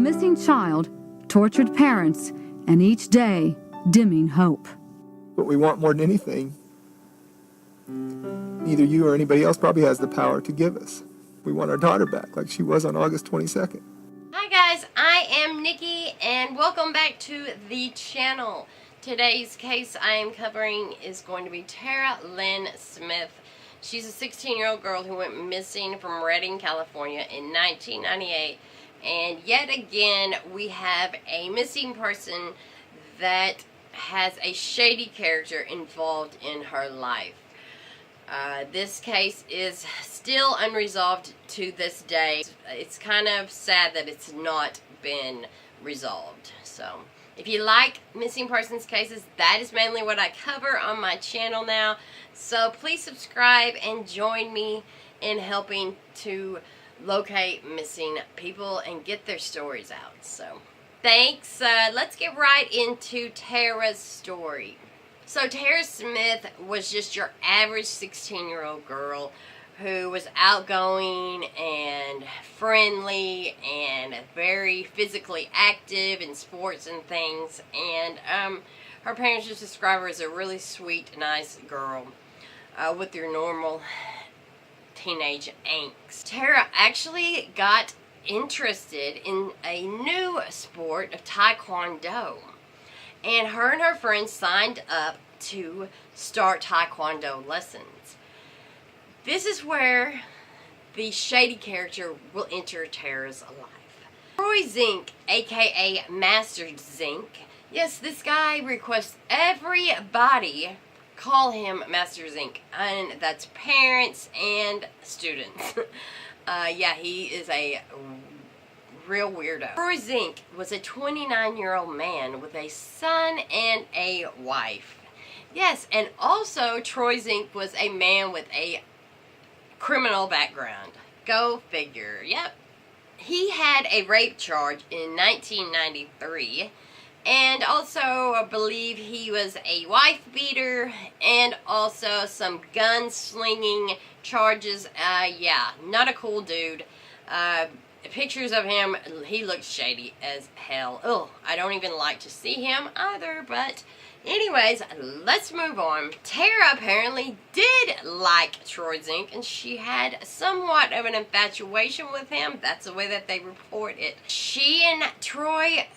missing child, tortured parents, and each day dimming hope. What we want more than anything, neither you or anybody else probably has the power to give us. We want our daughter back like she was on August 22nd. Hi guys, I am Nikki and welcome back to the channel. Today's case I am covering is going to be Tera Lynn Smith. She's a 16-year-old girl who went missing from Redding, California in 1998. And yet again, we have a missing person that has a shady character involved in her life. This case is still unresolved to this day. It's kind of sad that it's not been resolved. So, if you like missing persons cases, that is mainly what I cover on my channel now. So, please subscribe and join me in helping to locate missing people and get their stories out. So, thanks. Let's get right into Tera's story. So Tera Smith was just your average 16-year-old girl who was outgoing and friendly and very physically active in sports and things. And her parents just describe her as a really sweet, nice girl with your normal teenage angst. Tera actually got interested in a new sport of Taekwondo. And her friends signed up to start Taekwondo lessons. This is where the shady character will enter Tera's life. Troy Zink, aka Master Zink. Yes, this guy requests everybody call him Master Zink. And that's parents and students. Yeah, he is a real weirdo. Troy Zink was a 29-year-old man with a son and a wife. Yes, and also Troy Zink was a man with a criminal background. Go figure. Yep. He had a rape charge in 1993, and also I believe he was a wife beater, and also some gun-slinging charges. Yeah, not a cool dude. Pictures of him, he looks shady as hell. Ugh, I don't even like to see him either, but anyways, let's move on. Tera apparently did like Troy Zink, and she had somewhat of an infatuation with him. That's the way that they report it. She and Troy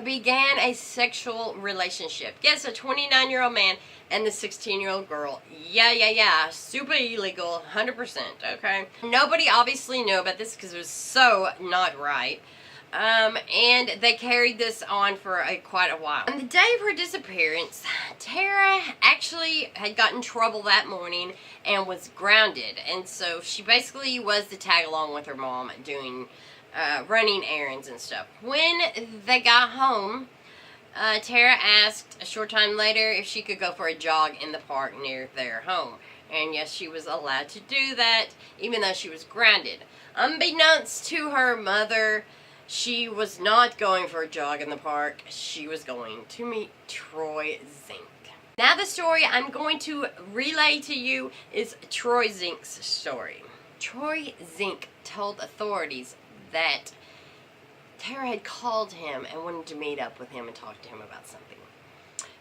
began a sexual relationship. Yes, a 29-year-old man and the 16-year-old girl. Yeah. Super illegal, 100%, okay? Nobody obviously knew about this because it was so not right. And they carried this on for quite a while. On the day of her disappearance, Tera actually had gotten in trouble that morning and was grounded. And so she basically was to tag along with her mom doing, running errands and stuff. When they got home, Tera asked a short time later if she could go for a jog in the park near their home. And yes, she was allowed to do that, even though she was grounded. Unbeknownst to her mother, she was not going for a jog in the park. She was going to meet Troy Zink. Now the story I'm going to relay to you is Troy Zink's story. Troy Zink told authorities that Tera had called him and wanted to meet up with him and talk to him about something.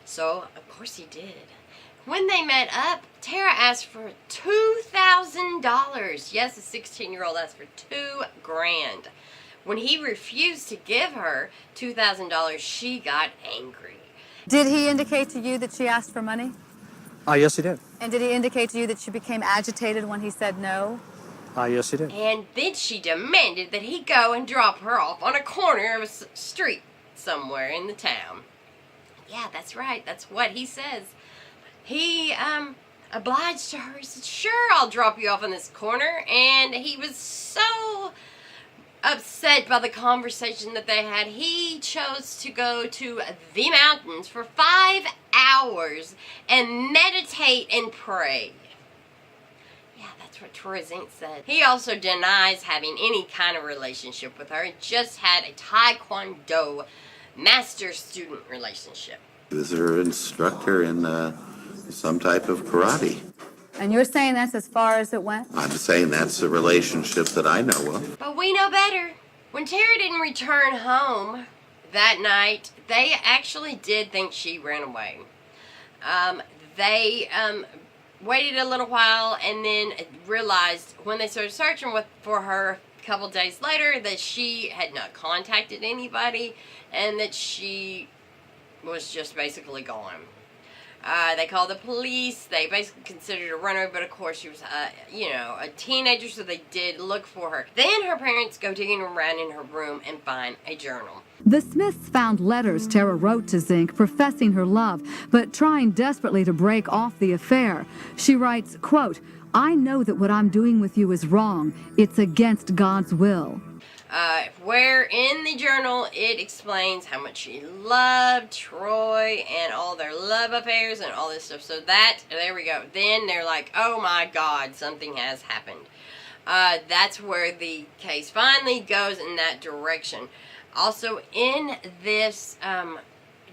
So, of course he did. When they met up, Tera asked for $2,000. Yes, a 16-year-old asked for $2,000. When he refused to give her $2,000, she got angry. Did he indicate to you that she asked for money? Yes, he did. And did he indicate to you that she became agitated when he said no? Yes, he did. And then she demanded that he go and drop her off on a corner of a street somewhere in the town. Yeah, that's right. That's what he says. He obliged to her. He said, sure, I'll drop you off in this corner. And he was so upset by the conversation that they had, he chose to go to the mountains for 5 hours and meditate and pray. Yeah, that's what Troy Zink said. He also denies having any kind of relationship with her. He just had a Taekwondo master-student relationship. He was her instructor in some type of karate. And you're saying that's as far as it went? I'm saying that's a relationship that I know of. But we know better. When Tera didn't return home that night, they actually did think she ran away. They waited a little while and then realized when they started searching for her a couple days later that she had not contacted anybody and that she was just basically gone. They called the police. They basically considered her a runaway, but of course she was, a teenager, so they did look for her. Then her parents go digging around in her room and find a journal. The Smiths found letters Tera wrote to Zink professing her love, but trying desperately to break off the affair. She writes, quote, "I know that what I'm doing with you is wrong. It's against God's will." Where in the journal it explains how much she loved Troy and all their love affairs and all this stuff. So there we go. Then they're like, oh my God, something has happened. That's where the case finally goes in that direction. Also, in this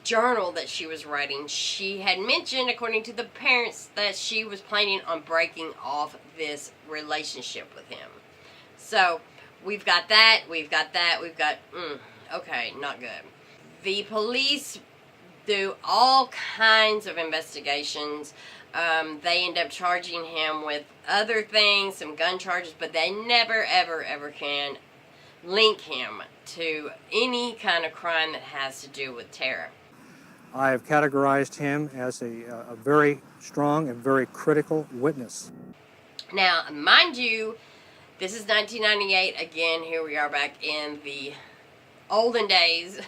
journal that she was writing, she had mentioned, according to the parents, that she was planning on breaking off this relationship with him. So, we've got that, okay, not good. The police do all kinds of investigations. They end up charging him with other things, some gun charges, but they never, ever, ever can link him to any kind of crime that has to do with Tera. I have categorized him as a very strong and very critical witness. Now, mind you, this is 1998. Again, here we are back in the olden days.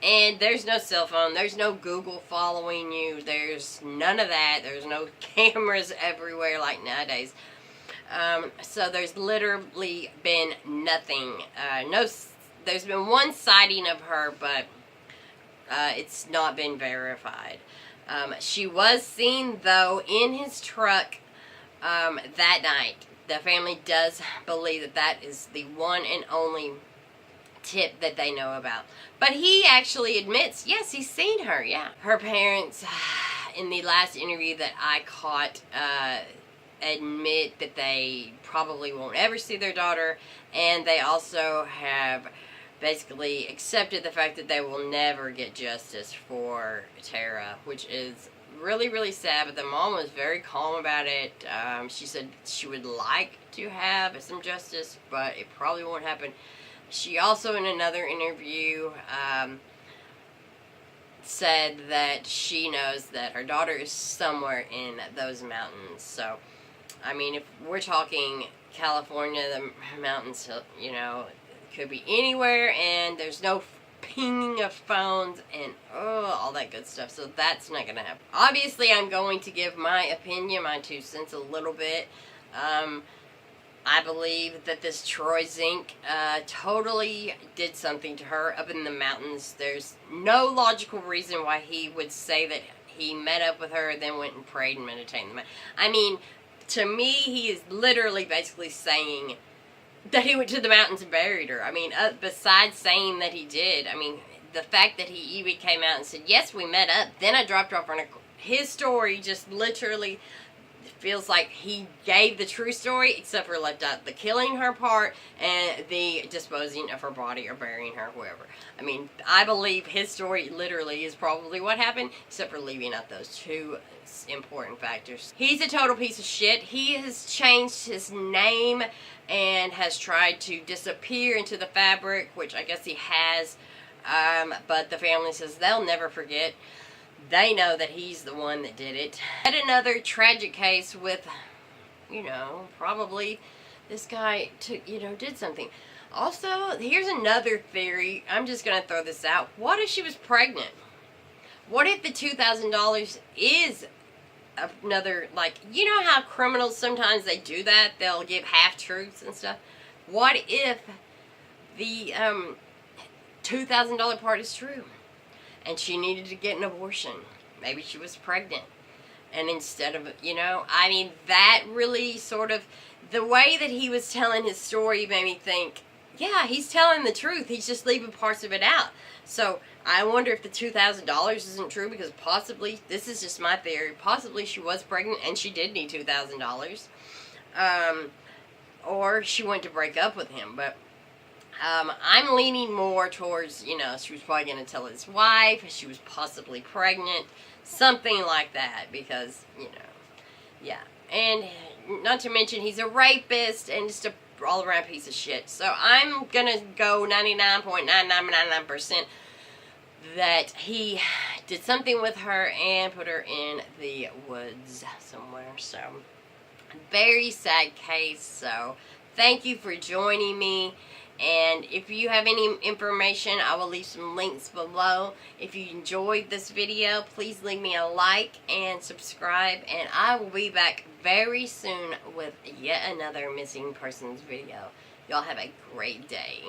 And there's no cell phone. There's no Google following you. There's none of that. There's no cameras everywhere like nowadays. So there's literally been nothing. There's been one sighting of her, but it's not been verified. She was seen, though, in his truck that night. The family does believe that that is the one and only tip that they know about. But he actually admits, yes, he's seen her, yeah. Her parents, in the last interview that I caught, admit that they probably won't ever see their daughter, and they also have basically accepted the fact that they will never get justice for Tera, which is really, really sad. But the mom was very calm about it. She said she would like to have some justice, but it probably won't happen. She also, in another interview, said that she knows that her daughter is somewhere in those mountains. So, I mean, if we're talking California, the mountains, you know, could be anywhere, and there's no pinging of phones and all that good stuff. So that's not going to happen. Obviously, I'm going to give my opinion, my 2 cents a little bit. I believe that this Troy Zink totally did something to her up in the mountains. There's no logical reason why he would say that he met up with her, then went and prayed and meditated. I mean, to me, he is literally basically saying that he went to the mountains and buried her. I mean, besides saying that he did, I mean, the fact that he even came out and said, yes, we met up, then I dropped her off on his story just literally feels like he gave the true story, except for left out the killing her part and the disposing of her body or burying her, whoever. I mean, I believe his story literally is probably what happened, except for leaving out those 2 important factors. He's a total piece of shit. He has changed his name and has tried to disappear into the fabric, which I guess he has, but the family says they'll never forget. They know that he's the one that did it. Had another tragic case with, probably this guy did something. Also, here's another theory. I'm just going to throw this out. What if she was pregnant? What if the $2,000 is another, you know how criminals sometimes they do that? They'll give half-truths and stuff. What if the $2,000 part is true? And she needed to get an abortion. Maybe she was pregnant. And instead of, I mean, that really sort of, the way that he was telling his story made me think, yeah, he's telling the truth. He's just leaving parts of it out. So, I wonder if the $2,000 isn't true, because possibly, this is just my theory, possibly she was pregnant and she did need $2,000. Or she went to break up with him. But I'm leaning more towards, you know, she was probably going to tell his wife she was possibly pregnant, something like that, because, you know, yeah. And not to mention he's a rapist and just a all-around piece of shit. So I'm going to go 99.9999% that he did something with her and put her in the woods somewhere. So, very sad case. So, thank you for joining me. And if you have any information, I will leave some links below. If you enjoyed this video, please leave me a like and subscribe. And I will be back very soon with yet another missing persons video. Y'all have a great day.